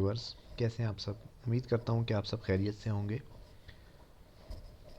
Viewers, कैसे हैं आप सब। उम्मीद करता हूं कि आप सब खैरियत से होंगे।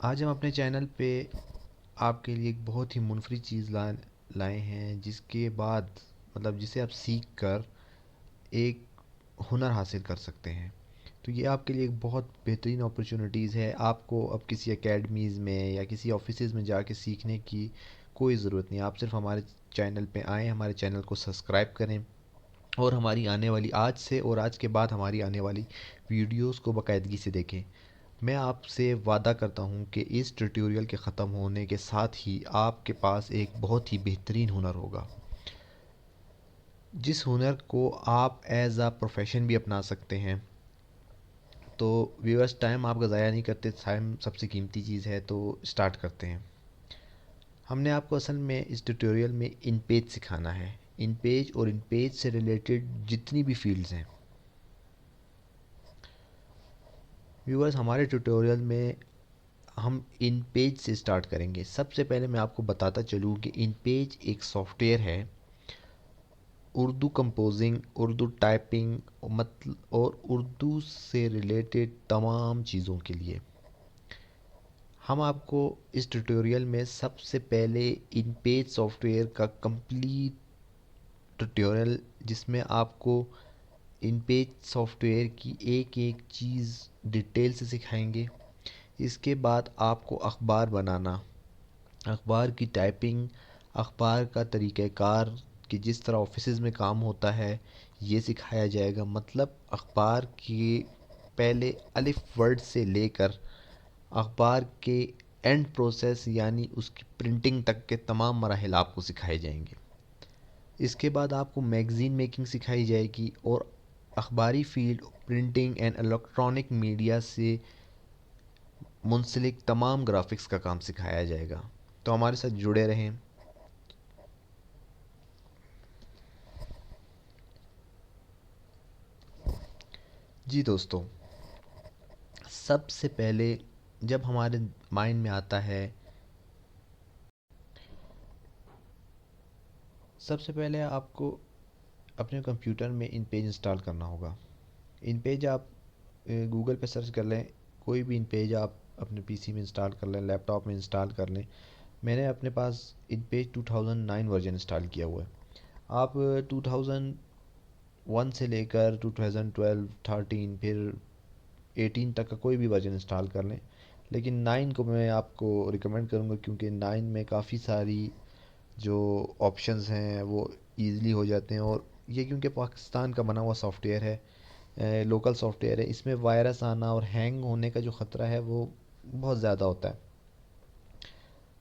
आज हम अपने चैनल पे आपके लिए एक बहुत ही मुनफरिद चीज़ लाए हैं, जिसके बाद जिसे आप सीख कर एक हुनर हासिल कर सकते हैं। तो ये आपके लिए एक बहुत बेहतरीन अपॉर्चुनिटीज़ है। आपको अब किसी एकेडमीज़ में या किसी ऑफिसेज़ में जाके सीखने की कोई ज़रूरत नहीं। आप सिर्फ हमारे चैनल पे आएँ, हमारे चैनल को सब्सक्राइब करें और हमारी आने वाली आज से और आज के बाद हमारी आने वाली वीडियोस को बाकायदगी से देखें। मैं आपसे वादा करता हूं कि इस ट्यूटोरियल के ख़त्म होने के साथ ही आपके पास एक बहुत ही बेहतरीन हुनर होगा, जिस हुनर को आप एज आ प्रोफेशन भी अपना सकते हैं। तो व्यूअर्स, टाइम आपका ज़ाया नहीं करते, टाइम सबसे कीमती चीज़ है, तो स्टार्ट करते हैं। हमने आपको असल में इस ट्यूटोरियल में इन पेज सिखाना है। इन पेज और इन पेज से रिलेटेड जितनी भी फील्ड्स हैं। व्यूअर्स, हमारे ट्यूटोरियल में हम इन पेज से स्टार्ट करेंगे। सबसे पहले मैं आपको बताता चलूँ कि इन पेज एक सॉफ्टवेयर है उर्दू कंपोजिंग, उर्दू टाइपिंग और उर्दू से रिलेटेड तमाम चीज़ों के लिए। हम आपको इस ट्यूटोरियल में सबसे पहले इन पेज सॉफ्टवेयर का कंप्लीट ट्यूटोरियल, जिसमें आपको इन पेज सॉफ्टवेयर की एक एक चीज़ डिटेल से सिखाएंगे। इसके बाद आपको अखबार बनाना, अखबार की टाइपिंग, अखबार का तरीक़ाकार कि जिस तरह ऑफिसेज़ में काम होता है, ये सिखाया जाएगा। मतलब अखबार के पहले अलिफ वर्ड से लेकर अखबार के एंड प्रोसेस यानी उसकी प्रिंटिंग तक के तमाम मराहिल आपको सिखाए जाएंगे। इसके बाद आपको मैगज़ीन मेकिंग सिखाई जाएगी और अखबारी field, printing and electronic media से मुंसलिक तमाम ग्राफिक्स का काम सिखाया जाएगा। तो हमारे साथ जुड़े रहें। जी दोस्तों, सबसे पहले जब हमारे माइंड में आता है, सबसे पहले आपको अपने कंप्यूटर में इन पेज इंस्टॉल करना होगा। इन पेज आप गूगल पे सर्च कर लें, कोई भी इन पेज आप अपने पीसी में इंस्टॉल कर लें, लैपटॉप में इंस्टॉल कर लें। मैंने अपने पास इन पेज 2009 वर्जन इंस्टॉल किया हुआ है। आप 2001 से लेकर 2012, 13, फिर 18 तक का कोई भी वर्जन इंस्टॉल कर लें, लेकिन 9 को मैं आपको रिकमेंड करूँगा, क्योंकि 9 में काफ़ी सारी जो ऑप्शंस हैं वो ईज़िली हो जाते हैं। और ये क्योंकि पाकिस्तान का बना हुआ सॉफ्टवेयर है, लोकल सॉफ्टवेयर है, इसमें वायरस आना और हैंग होने का जो ख़तरा है वो बहुत ज़्यादा होता है।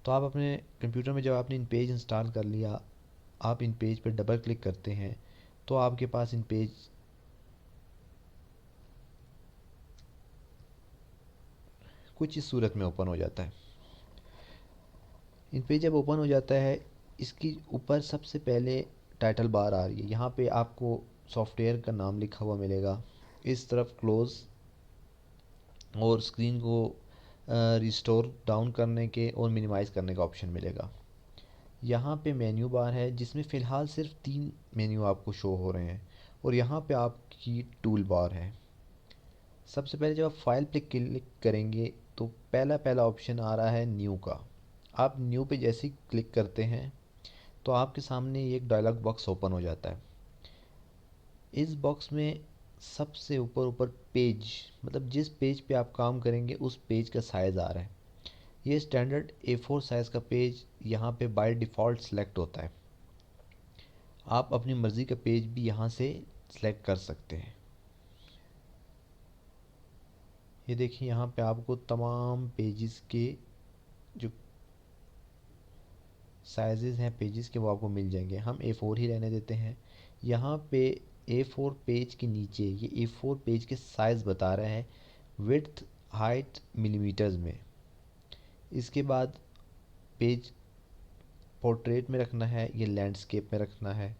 तो आप अपने कंप्यूटर में जब आपने इन पेज इंस्टॉल कर लिया, आप इन पेज पर डबल क्लिक करते हैं तो आपके पास इन पेज कुछ इस सूरत में ओपन हो जाता है। इन पेज जब ओपन हो जाता है, इसकी ऊपर सबसे पहले टाइटल बार आ रही है। यहाँ पे आपको सॉफ्टवेयर का नाम लिखा हुआ मिलेगा। इस तरफ क्लोज़ और स्क्रीन को रिस्टोर डाउन करने के और मिनिमाइज़ करने का ऑप्शन मिलेगा। यहाँ पे मेन्यू बार है, जिसमें फ़िलहाल सिर्फ 3 मेन्यू आपको शो हो रहे हैं, और यहाँ पे आपकी टूल बार है। सबसे पहले जब आप फाइल पे क्लिक करेंगे तो पहला पहला ऑप्शन आ रहा है न्यू का। आप न्यू पे जैसे ही क्लिक करते हैं तो आपके सामने एक डायलॉग बॉक्स ओपन हो जाता है। इस बॉक्स में सबसे ऊपर ऊपर पेज, मतलब जिस पेज पे आप काम करेंगे उस पेज का साइज़ आ रहा है। ये स्टैंडर्ड A4 साइज़ का पेज यहाँ पे बाय डिफ़ॉल्ट सेलेक्ट होता है। आप अपनी मर्ज़ी का पेज भी यहाँ से सेलेक्ट कर सकते हैं। ये देखिए, यहाँ पे आपको तमाम पेजेस के जो साइजेस हैं पेजेस के वो आपको मिल जाएंगे। हम A4 ही रहने देते हैं। यहाँ पे A4 पेज के नीचे ये A4 पेज के साइज़ बता रहे हैं, विड्थ हाइट मिलीमीटर्स में। इसके बाद पेज पोर्ट्रेट में रखना है या लैंडस्केप में रखना है।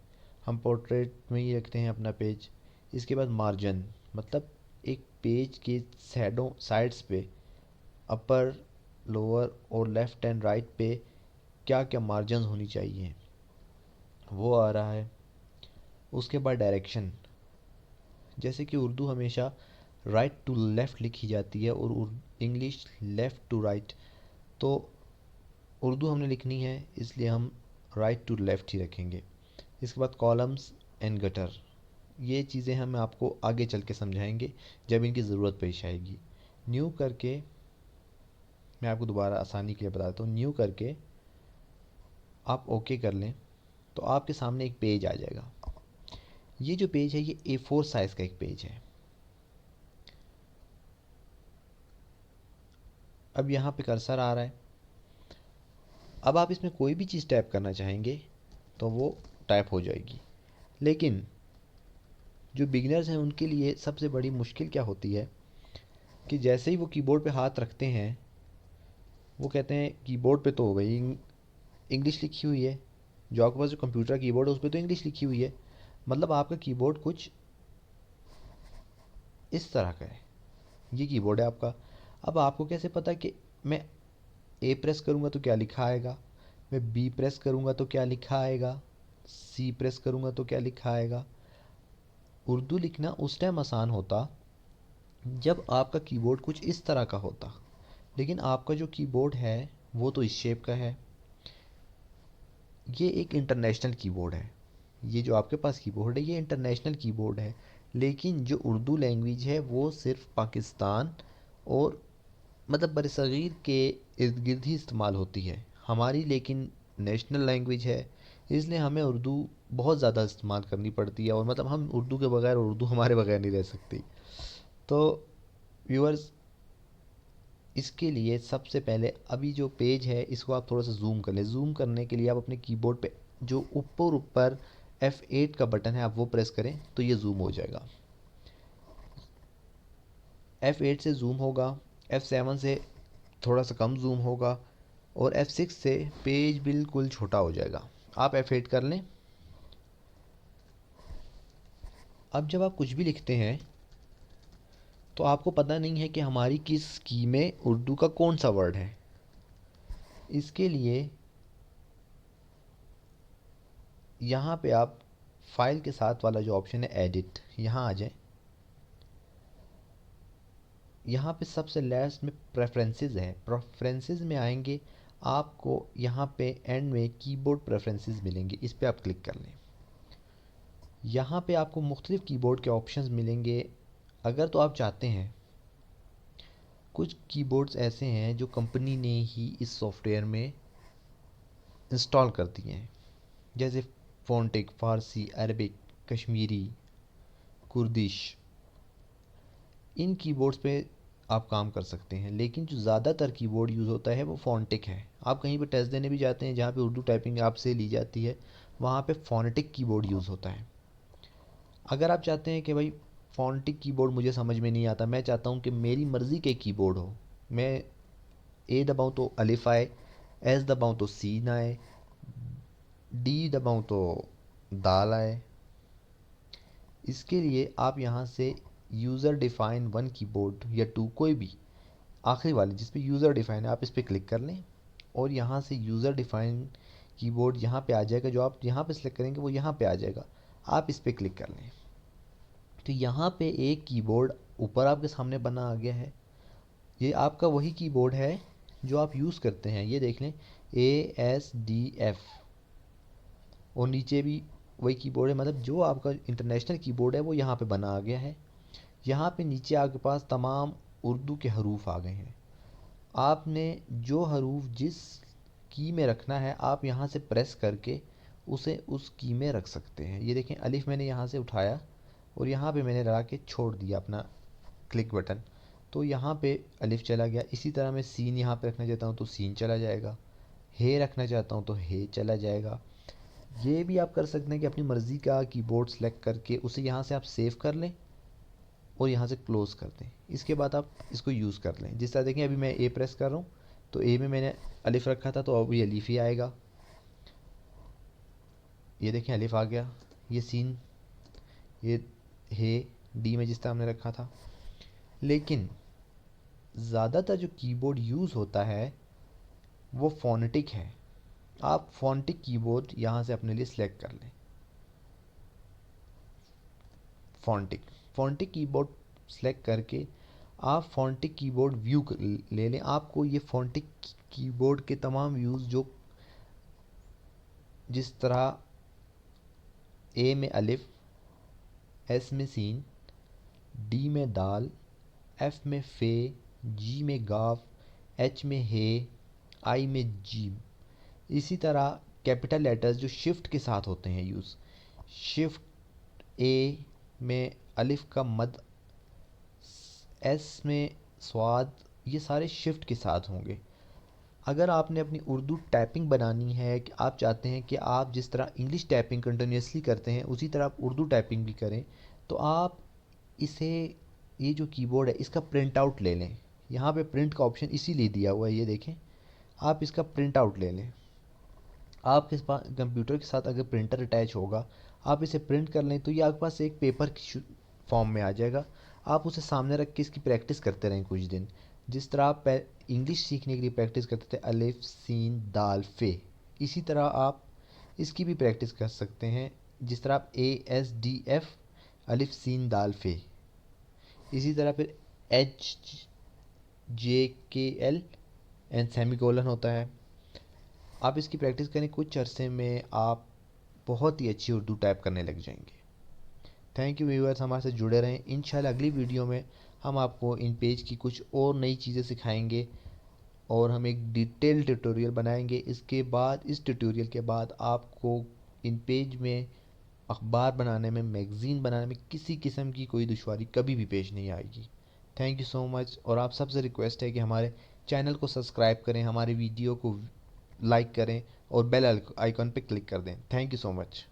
हम पोर्ट्रेट में ही रखते हैं अपना पेज। इसके बाद मार्जिन, मतलब एक पेज के सैडों साइड्स पे अपर, लोअर और लेफ़्ट एंड राइट पे क्या क्या मार्जिन होनी चाहिए वो आ रहा है। उसके बाद डायरेक्शन, जैसे कि उर्दू हमेशा राइट टू लेफ़्ट लिखी जाती है और इंग्लिश लेफ़्ट टू राइट। तो उर्दू हमने लिखनी है इसलिए हम राइट टू लेफ़्ट ही रखेंगे। इसके बाद कॉलम्स एंड गटर, ये चीज़ें हम आपको आगे चल के समझाएंगे जब इनकी ज़रूरत पेश आएगी। न्यू करके मैं आपको दोबारा आसानी के लिए बता देता हूँ, न्यू करके आप ओके कर लें तो आपके सामने एक पेज आ जाएगा। ये जो पेज है ये A4 साइज़ का एक पेज है। अब यहाँ पे कर्सर आ रहा है। अब आप इसमें कोई भी चीज़ टाइप करना चाहेंगे तो वो टाइप हो जाएगी। लेकिन जो बिगिनर्स हैं उनके लिए सबसे बड़ी मुश्किल क्या होती है कि जैसे ही वो कीबोर्ड पे हाथ रखते हैं वो कहते हैं कीबोर्ड पे तो भाई इंग्लिश लिखी हुई है, जो आपके पास जो कंप्यूटर कीबोर्ड है उस पर तो इंग्लिश लिखी हुई है, मतलब आपका कीबोर्ड कुछ इस तरह का है। ये कीबोर्ड है आपका। अब आपको कैसे पता कि मैं ए प्रेस करूँगा तो क्या लिखा आएगा, मैं बी प्रेस करूँगा तो क्या लिखा आएगा, सी प्रेस करूँगा तो क्या लिखा आएगा। उर्दू लिखना उस टाइम आसान होता जब आपका कीबोर्ड कुछ इस तरह का होता, लेकिन आपका जो कीबोर्ड है वो तो इस शेप का है। ये एक इंटरनेशनल कीबोर्ड है। ये जो आपके पास कीबोर्ड है ये इंटरनेशनल कीबोर्ड है, लेकिन जो उर्दू लैंग्वेज है वो सिर्फ पाकिस्तान और मतलब बरसगीर के इर्द गिर्द ही इस्तेमाल होती है। हमारी लेकिन नेशनल लैंग्वेज है, इसलिए हमें उर्दू बहुत ज़्यादा इस्तेमाल करनी पड़ती है और मतलब हम उर्दू के बगैर और उर्दू हमारे बगैर नहीं रह सकती। तो व्यूअर्स, इसके लिए सबसे पहले अभी जो पेज है इसको आप थोड़ा सा जूम कर लें। जूम करने के लिए आप अपने कीबोर्ड पे जो ऊपर ऊपर F8 का बटन है आप वो प्रेस करें तो ये जूम हो जाएगा। F8 से जूम होगा, F7 से थोड़ा सा कम जूम होगा और F6 से पेज बिल्कुल छोटा हो जाएगा। आप F8 कर लें। अब जब आप कुछ भी लिखते हैं तो आपको पता नहीं है कि हमारी किस की में उर्दू का कौन सा वर्ड है। इसके लिए यहाँ पे आप फाइल के साथ वाला जो ऑप्शन है एडिट, यहाँ आ जाए। यहाँ पे सबसे लास्ट में प्रेफरेंसेस है, प्रेफरेंसेस में आएंगे आपको यहाँ पे एंड में कीबोर्ड प्रेफरेंसेस मिलेंगे, इस पे आप क्लिक कर लें। यहाँ पे आपको मुख्तलिफ कीबोर्ड के ऑप्शंस मिलेंगे। अगर तो आप चाहते हैं, कुछ कीबोर्ड्स ऐसे हैं जो कंपनी ने ही इस सॉफ्टवेयर में इंस्टॉल कर दिए हैं, जैसे फोंटिक, फ़ारसी, अरबिक, कश्मीरी, कुर्दिश। इन कीबोर्ड्स पे आप काम कर सकते हैं, लेकिन जो ज़्यादातर कीबोर्ड यूज़ होता है वो फोंटिक है। आप कहीं पे टेस्ट देने भी जाते हैं जहाँ पे उर्दू टाइपिंग आपसे ली जाती है, वहाँ पे फोनेटिक कीबोर्ड यूज़ होता है। अगर आप चाहते हैं कि भाई फोनेटिक कीबोर्ड मुझे समझ में नहीं आता, मैं चाहता हूँ कि मेरी मर्ज़ी के कीबोर्ड हो, मैं ए दबाऊँ तो अलिफ आए, एस दबाऊँ तो सीन आए, डी दबाऊँ तो दाल आए, इसके लिए आप यहाँ से यूज़र डिफ़ाइन वन कीबोर्ड या टू, कोई भी आखिरी वाली जिस पे यूज़र डिफ़ाइन है आप इस पर क्लिक कर लें और यहाँ से यूज़र डिफ़ाइन कीबोर्ड यहाँ पे आ जाएगा। जो आप यहाँ पे सिलेक्ट करेंगे वो यहाँ पे आ जाएगा, आप इस पर क्लिक कर लें तो यहाँ पे एक कीबोर्ड ऊपर आपके सामने बना आ गया है। ये आपका वही कीबोर्ड है जो आप यूज़ करते हैं, ये देख लें ASDF, और नीचे भी वही कीबोर्ड है, मतलब जो आपका इंटरनेशनल कीबोर्ड है वो यहाँ पे बना आ गया है। यहाँ पे नीचे आपके पास तमाम उर्दू के हरूफ आ गए हैं। आपने जो हरूफ जिस की में रखना है आप यहाँ से प्रेस करके उसे उस की में रख सकते हैं। ये देखें अलिफ मैंने यहाँ से उठाया और यहाँ पे मैंने लगा के छोड़ दिया अपना क्लिक बटन, तो यहाँ पे अलिफ चला गया। इसी तरह मैं सीन यहाँ पे रखना चाहता हूँ तो सीन चला जाएगा, हे रखना चाहता हूँ तो हे चला जाएगा। ये भी आप कर सकते हैं कि अपनी मर्ज़ी का कीबोर्ड सेलेक्ट करके उसे यहाँ से आप सेव कर लें और यहाँ से क्लोज़ कर दें। इसके बाद आप इसको यूज़ कर लें। जिस तरह देखें अभी मैं ए प्रेस कर रहा हूँ तो ए में मैंने अलिफ रखा था तो अब ये अलिफ ही आएगा। ये देखें अलिफ आ गया। ये सीन, ये हे, डी में जिस तरह हमने रखा था। लेकिन ज़्यादातर जो कीबोर्ड यूज़ होता है वो फोनेटिक है। आप फोनेटिक कीबोर्ड यहाँ से अपने लिए सिलेक्ट कर लें। फॉन्टिक। फॉन्टिक कीबोर्ड सेलेक्ट करके आप फॉन्टिक कीबोर्ड व्यू ले लें। आपको ये फॉन्टिक कीबोर्ड के तमाम व्यूज़ जो जिस तरह ए में अलिफ, एस में सीन, डी में दाल, एफ में फे, जी में गाफ, एच में हे, आई में जीम, इसी तरह कैपिटल लेटर्स जो शिफ्ट के साथ होते हैं यूज़, शिफ्ट ए में अलिफ का मद, एस में स्वाद, ये सारे शिफ्ट के साथ होंगे। अगर आपने अपनी उर्दू टाइपिंग बनानी है कि आप चाहते हैं कि आप जिस तरह इंग्लिश टाइपिंग कंटिन्यूसली करते हैं उसी तरह आप उर्दू टाइपिंग भी करें, तो आप इसे, ये जो कीबोर्ड है इसका प्रिंट आउट ले लें। यहाँ पे प्रिंट का ऑप्शन इसीलिए दिया हुआ है, ये देखें, आप इसका प्रिंट आउट ले लें। आपके पास कंप्यूटर के साथ अगर प्रिंटर अटैच होगा, आप इसे प्रिंट कर लें तो ये आपके पास एक पेपर की फॉर्म में आ जाएगा। आप उसे सामने रख के इसकी प्रैक्टिस करते रहें कुछ दिन। जिस तरह आप इंग्लिश सीखने के लिए प्रैक्टिस करते थे अलिफ सीन दाल फे, इसी तरह आप इसकी भी प्रैक्टिस कर सकते हैं। जिस तरह आप ASDF अलिफ सीन दाल फे, इसी तरह फिर HJKL एंड सेमीकोलन होता है। आप इसकी प्रैक्टिस करें, कुछ अरसे में आप बहुत ही अच्छी उर्दू टाइप करने लग जाएंगे। थैंक यू व्यूअर्स, हमारे साथ जुड़े रहें। इंशाल्लाह अगली वीडियो में हम आपको इन पेज की कुछ और नई चीज़ें सिखाएंगे और हम एक डिटेल ट्यूटोरियल बनाएंगे। इसके बाद, इस ट्यूटोरियल के बाद आपको इन पेज में अखबार बनाने में, मैगज़ीन बनाने में किसी किस्म की कोई दुश्वारी कभी भी पेश नहीं आएगी। Thank you so much. और आप सबसे रिक्वेस्ट है कि हमारे चैनल को सब्सक्राइब करें, हमारे वीडियो को लाइक करें और बेल आइकॉन पे क्लिक कर दें। Thank you so much.